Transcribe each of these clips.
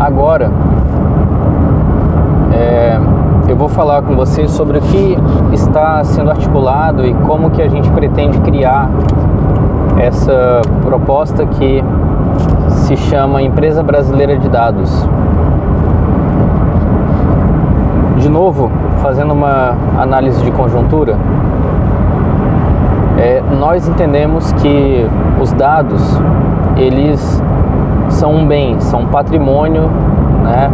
Agora, eu vou falar com vocês sobre o que está sendo articulado e como que a gente pretende criar essa proposta que se chama Empresa Brasileira de Dados. De novo, fazendo uma análise de conjuntura, nós entendemos que os dados, eles são um bem, são um patrimônio, né,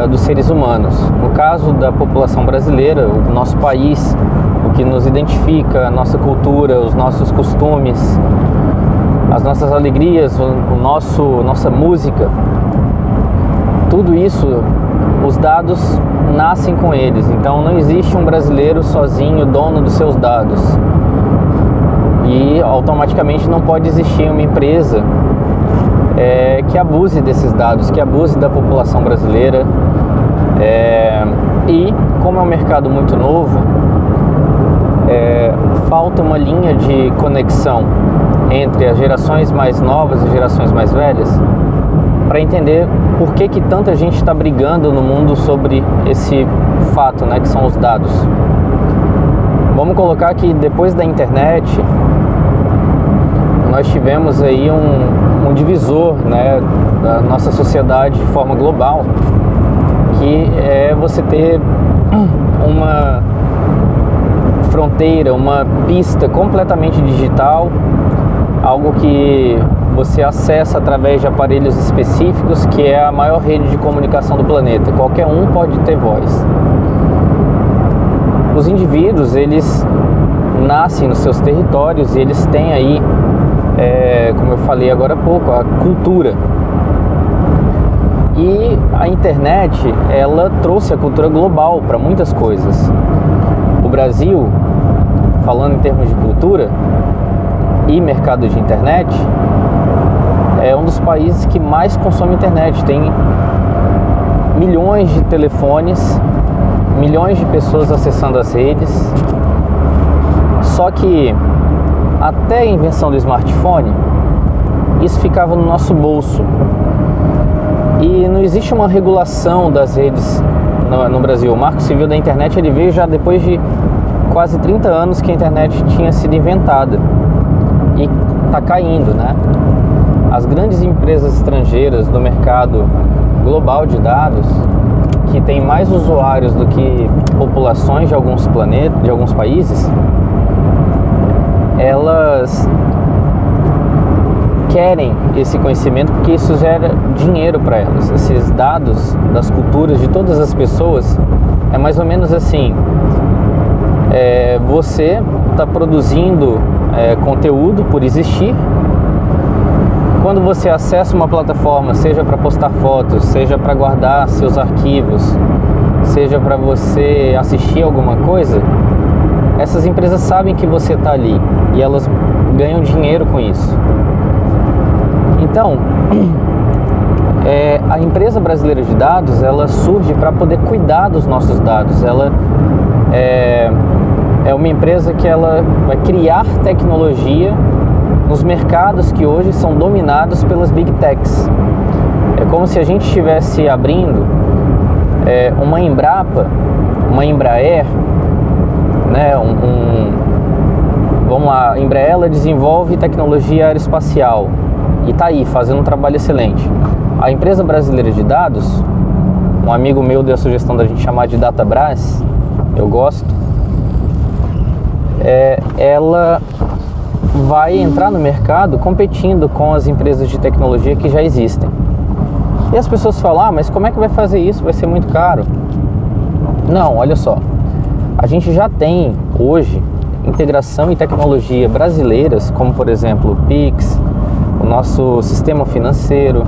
dos seres humanos. No caso da população brasileira, o nosso país, o que nos identifica, a nossa cultura, os nossos costumes, as nossas alegrias, nossa música, tudo isso, os dados nascem com eles. Então não existe um brasileiro sozinho dono dos seus dados. E automaticamente não pode existir uma empresa que abuse desses dados, que abuse da população brasileira. E como é um mercado muito novo, falta uma linha de conexão entre as gerações mais novas e gerações mais velhas para entender por que tanta gente está brigando no mundo sobre esse fato, né, que são os dados. Vamos colocar que depois da internet nós tivemos aí um divisor, né, da nossa sociedade de forma global, que é você ter uma fronteira, uma pista completamente digital, algo que você acessa através de aparelhos específicos, que é a maior rede de comunicação do planeta. Qualquer um pode ter voz. Os indivíduos, eles nascem nos seus territórios e eles têm aí, como eu falei agora há pouco, a cultura. E a internet, ela trouxe a cultura global para muitas coisas. O Brasil, falando em termos de cultura e mercado de internet, é um dos países que mais consome internet. Tem milhões de telefones, milhões de pessoas acessando as redes. Só que até a invenção do smartphone, isso ficava no nosso bolso. E não existe uma regulação das redes no Brasil. O Marco Civil da internet, ele veio já depois de quase 30 anos que a internet tinha sido inventada. E está caindo, né? As grandes empresas estrangeiras do mercado global de dados, que tem mais usuários do que populações de alguns planetas, de alguns países, elas querem esse conhecimento porque isso gera dinheiro para elas. Esses dados das culturas de todas as pessoas é mais ou menos assim: você está produzindo conteúdo por existir. Quando você acessa uma plataforma, seja para postar fotos, seja para guardar seus arquivos, seja para você assistir alguma coisa, essas empresas sabem que você está ali e elas ganham dinheiro com isso. Então, a Empresa Brasileira de Dados, ela surge para poder cuidar dos nossos dados. Ela é uma empresa que ela vai criar tecnologia nos mercados que hoje são dominados pelas Big Techs. É como se a gente estivesse abrindo uma Embrapa, uma Embraer, né? Vamos lá, a Embraer, ela desenvolve tecnologia aeroespacial e está aí fazendo um trabalho excelente. A Empresa Brasileira de Dados, um amigo meu deu a sugestão da gente chamar de Databras, eu gosto, ela vai entrar no mercado competindo com as empresas de tecnologia que já existem. E as pessoas falam: mas como é que vai fazer isso? Vai ser muito caro. Não, olha só, a gente já tem hoje integração em tecnologia brasileiras, como por exemplo o Pix, o nosso sistema financeiro,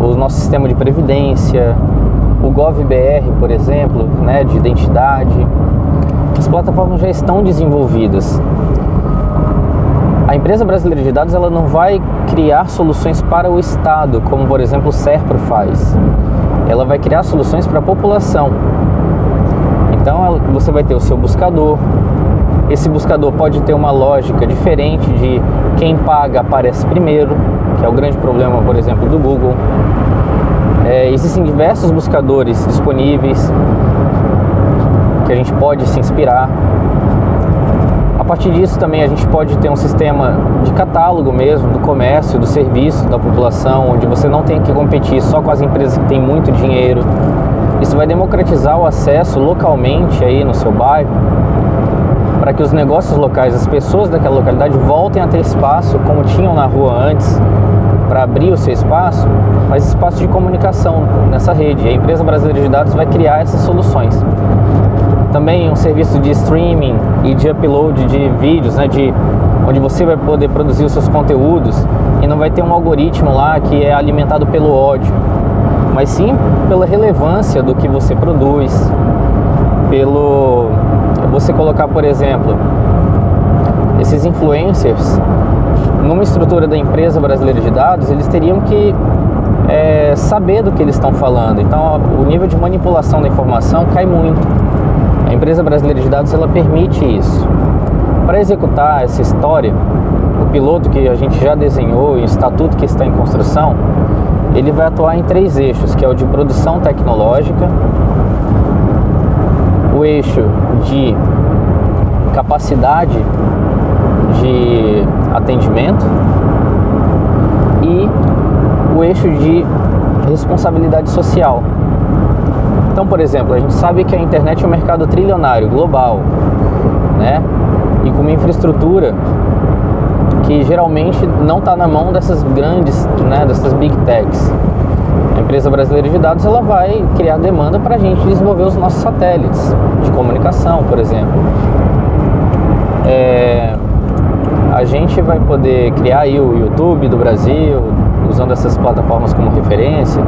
o nosso sistema de previdência, o GovBR, por exemplo, né, de identidade. As plataformas já estão desenvolvidas. A Empresa Brasileira de Dados, ela não vai criar soluções para o Estado, como por exemplo o SERPRO faz. Ela vai criar soluções para a população. Então você vai ter o seu buscador. Esse buscador pode ter uma lógica diferente de quem paga aparece primeiro, que é o grande problema, por exemplo, do Google. Existem diversos buscadores disponíveis que a gente pode se inspirar. A partir disso também a gente pode ter um sistema de catálogo mesmo, do comércio, do serviço da população, onde você não tem que competir só com as empresas que têm muito dinheiro. Isso vai democratizar o acesso localmente aí no seu bairro, para que os negócios locais, as pessoas daquela localidade voltem a ter espaço como tinham na rua antes, para abrir o seu espaço, mas espaço de comunicação nessa rede. A empresa brasileira de dados vai criar essas soluções. Também um serviço de streaming e de upload de vídeos, né, onde você vai poder produzir os seus conteúdos e não vai ter um algoritmo lá que é alimentado pelo ódio, mas sim pela relevância do que você produz, pelo você colocar, por exemplo, esses influencers numa estrutura da empresa brasileira de dados. Eles teriam que saber do que eles estão falando, então o nível de manipulação da informação cai muito. A empresa brasileira de dados, ela permite isso. Para executar essa história, o piloto que a gente já desenhou e o estatuto que está em construção, ele vai atuar em 3 eixos, que é o de produção tecnológica, o eixo de capacidade de atendimento e o eixo de responsabilidade social. Então, por exemplo, a gente sabe que a internet é um mercado trilionário, global, né? E com uma infraestrutura que geralmente não está na mão dessas grandes, né, dessas big techs. A empresa brasileira de dados, ela vai criar demanda para a gente desenvolver os nossos satélites de comunicação, por exemplo. A gente vai poder criar aí o YouTube do Brasil, usando essas plataformas como referência,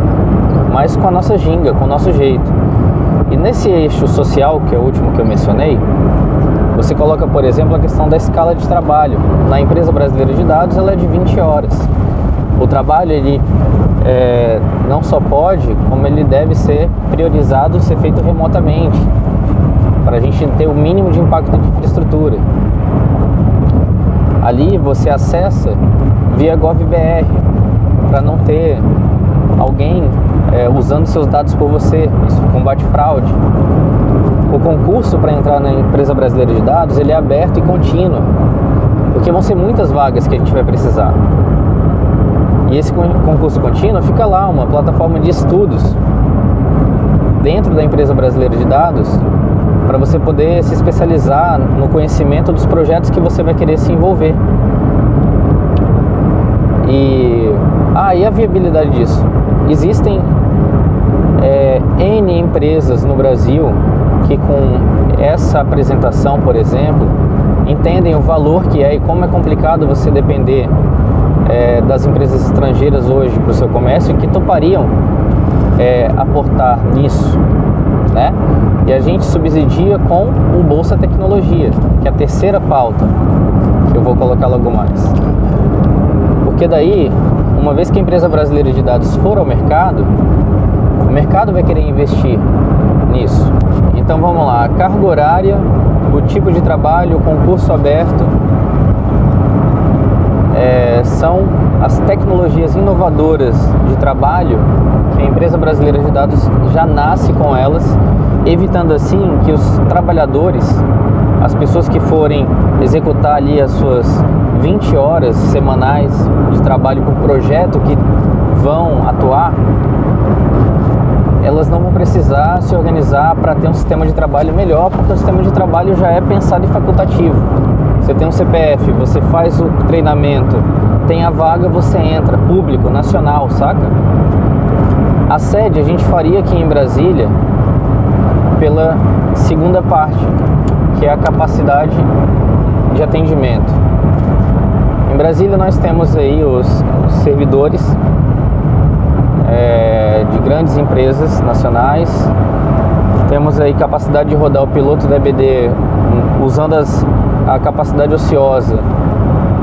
mas com a nossa ginga, com o nosso jeito. E nesse eixo social, que é o último que eu mencionei, você coloca, por exemplo, a questão da escala de trabalho. Na empresa brasileira de dados, ela é de 20 horas. O trabalho, ele não só pode, como ele deve ser priorizado, ser feito remotamente, para a gente ter o mínimo de impacto de infraestrutura. Ali você acessa via GovBR, para não ter alguém usando seus dados por você. Isso combate fraude. O concurso para entrar na empresa brasileira de dados, ele é aberto e contínuo, porque vão ser muitas vagas que a gente vai precisar. E esse concurso contínuo fica lá, uma plataforma de estudos dentro da empresa brasileira de dados, para você poder se especializar no conhecimento dos projetos que você vai querer se envolver. E a viabilidade disso? Existem N empresas no Brasil que, com essa apresentação, por exemplo, entendem o valor que é e como é complicado você depender das empresas estrangeiras hoje para o seu comércio, e que topariam aportar nisso, né? E a gente subsidia com o Bolsa Tecnologia, que é a terceira pauta, que eu vou colocar logo mais. Porque daí, uma vez que a empresa brasileira de dados for ao mercado, o mercado vai querer investir nisso. Então vamos lá, a carga horária, o tipo de trabalho, o concurso aberto, são as tecnologias inovadoras de trabalho que a empresa brasileira de dados já nasce com elas, evitando assim que os trabalhadores, as pessoas que forem executar ali as suas 20 horas semanais de trabalho por projeto que vão atuar, elas não vão precisar se organizar para ter um sistema de trabalho melhor, porque o sistema de trabalho já é pensado e facultativo. Você tem um CPF, você faz o treinamento, tem a vaga, você entra, público, nacional, saca? A sede a gente faria aqui em Brasília pela segunda parte, que é a capacidade de atendimento. Em Brasília nós temos aí os servidores de grandes empresas nacionais. Temos aí capacidade de rodar o piloto da EBD usando a capacidade ociosa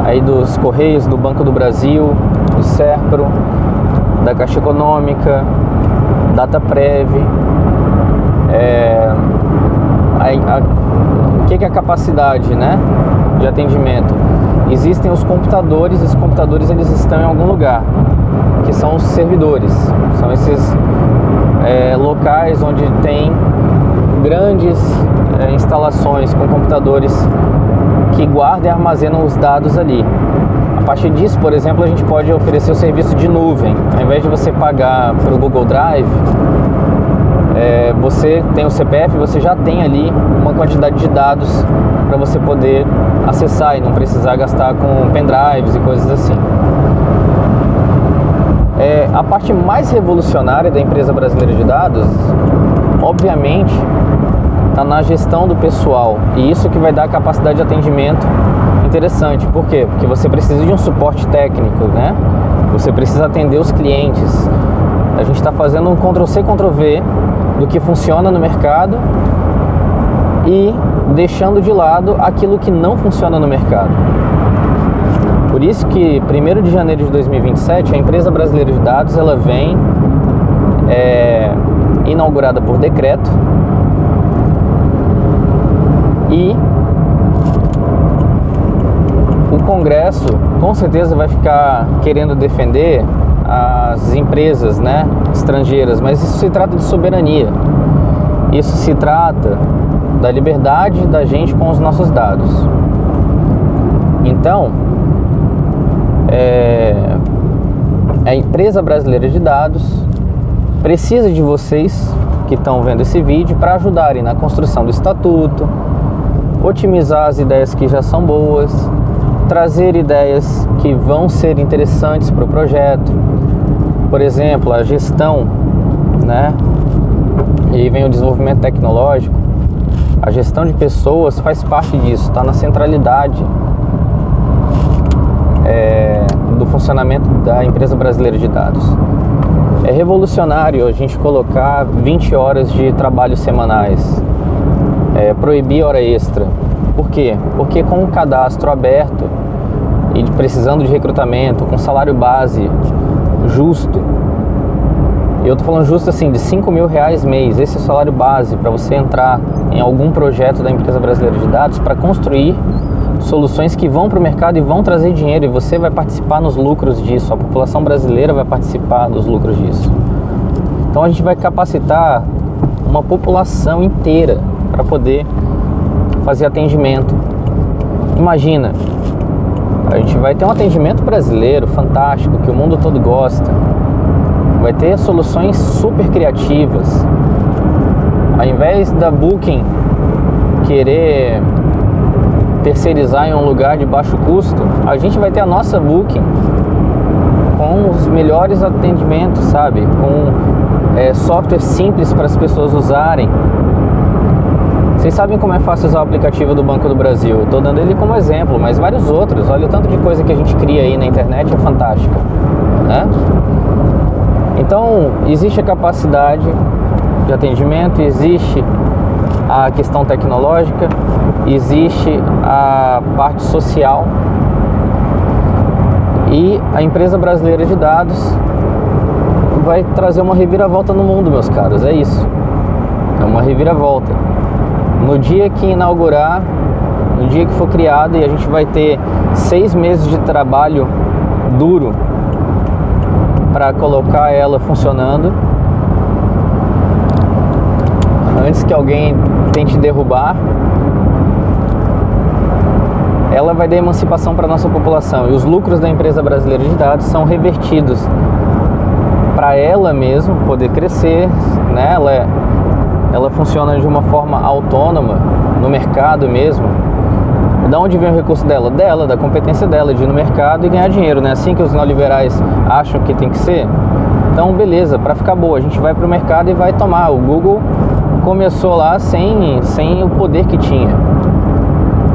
aí dos Correios, do Banco do Brasil, do Serpro, da Caixa Econômica, Dataprev. O que é a capacidade, né, de atendimento? existem os computadores, e os computadores eles estão em algum lugar, que são os servidores. São esses locais onde tem grandes instalações com computadores que guardam e armazenam os dados ali. A partir disso, por exemplo, a gente pode oferecer o serviço de nuvem. Ao invés de você pagar para o Google Drive, você tem o CPF, você já tem ali uma quantidade de dados para você poder acessar e não precisar gastar com pendrives e coisas assim. A parte mais revolucionária da empresa brasileira de dados, obviamente, está na gestão do pessoal, e isso que vai dar capacidade de atendimento interessante. Por quê? Porque você precisa de um suporte técnico, né? Você precisa atender os clientes. A gente está fazendo um Ctrl+C, Ctrl+V do que funciona no mercado e deixando de lado aquilo que não funciona no mercado. Por isso que 1º de janeiro de 2027 a empresa brasileira de dados ela vem inaugurada por decreto, e o Congresso com certeza vai ficar querendo defender as empresas, né, estrangeiras, mas isso se trata de soberania. Isso se trata da liberdade da gente com os nossos dados. Então, a empresa brasileira de dados precisa de vocês que estão vendo esse vídeo para ajudarem na construção do estatuto, otimizar as ideias que já são boas, trazer ideias que vão ser interessantes para o projeto. Por exemplo, a gestão, né? E aí vem o desenvolvimento tecnológico. A gestão de pessoas faz parte disso, está na centralidade do funcionamento da empresa brasileira de dados. É revolucionário a gente colocar 20 horas de trabalho semanais, proibir hora extra. Por quê? Porque com um cadastro aberto e precisando de recrutamento, com salário base justo, e eu tô falando justo assim, de R$5.000 mês, esse é o salário base para você entrar em algum projeto da empresa brasileira de dados para construir soluções que vão para o mercado e vão trazer dinheiro, e você vai participar nos lucros disso, a população brasileira vai participar dos lucros disso. Então a gente vai capacitar uma população inteira para poder fazer atendimento. Imagina, a gente vai ter um atendimento brasileiro fantástico, que o mundo todo gosta. Vai ter soluções super criativas. Ao invés da Booking querer terceirizar em um lugar de baixo custo, a gente vai ter a nossa Booking com os melhores atendimentos, sabe? Com software simples para as pessoas usarem. Vocês sabem como é fácil usar o aplicativo do Banco do Brasil. Eu estou dando ele como exemplo, mas vários outros. Olha o tanto de coisa que a gente cria aí na internet, é fantástica, né? Então, existe a capacidade de atendimento, existe a questão tecnológica, existe a parte social, e a empresa brasileira de dados vai trazer uma reviravolta no mundo, meus caros. É isso, é uma reviravolta. No dia que inaugurar, no dia que for criado, e a gente vai ter 6 meses de trabalho duro para colocar ela funcionando, antes que alguém tente derrubar, ela vai dar emancipação para a nossa população, e os lucros da empresa brasileira de dados são revertidos para ela mesmo poder crescer, né? Ela funciona de uma forma autônoma no mercado mesmo. Da onde vem o recurso dela? Da competência dela de ir no mercado e ganhar dinheiro, né? Assim que os neoliberais acham que tem que ser. Então, beleza, para ficar boa, a gente vai para o mercado e vai tomar. O Google começou lá sem o poder que tinha.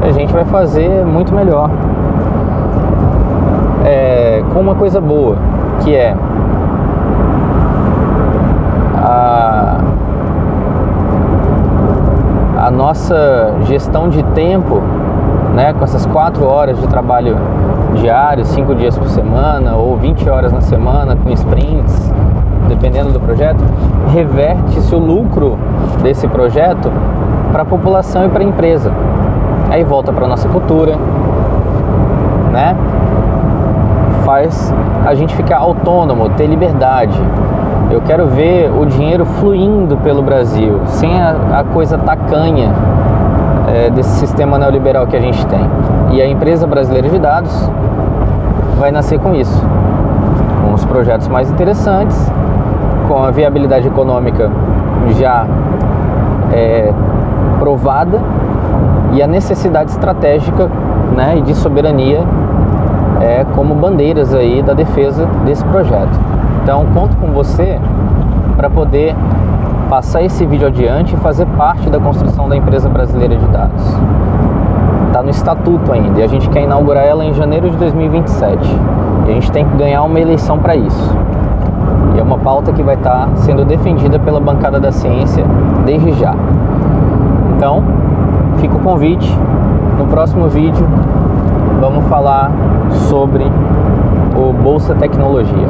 A gente vai fazer muito melhor. Com uma coisa boa, que é a nossa gestão de tempo, né, com essas 4 horas de trabalho diário, 5 dias por semana, ou 20 horas na semana, com sprints, dependendo do projeto, reverte-se o lucro desse projeto para a população e para a empresa. Aí volta para a nossa cultura, né? Faz a gente ficar autônomo, ter liberdade. Eu quero ver o dinheiro fluindo pelo Brasil, sem a coisa tacanha desse sistema neoliberal que a gente tem. E a empresa brasileira de dados vai nascer com isso, com os projetos mais interessantes, com a viabilidade econômica já provada e a necessidade estratégica, né, e de soberania como bandeiras aí da defesa desse projeto. Então conto com você para poder passar esse vídeo adiante e fazer parte da construção da empresa brasileira de dados. Está no estatuto ainda e a gente quer inaugurar ela em janeiro de 2027. E a gente tem que ganhar uma eleição para isso. E é uma pauta que vai estar sendo defendida pela bancada da ciência desde já. Então, fica o convite. No próximo vídeo, vamos falar sobre o Bolsa Tecnologia.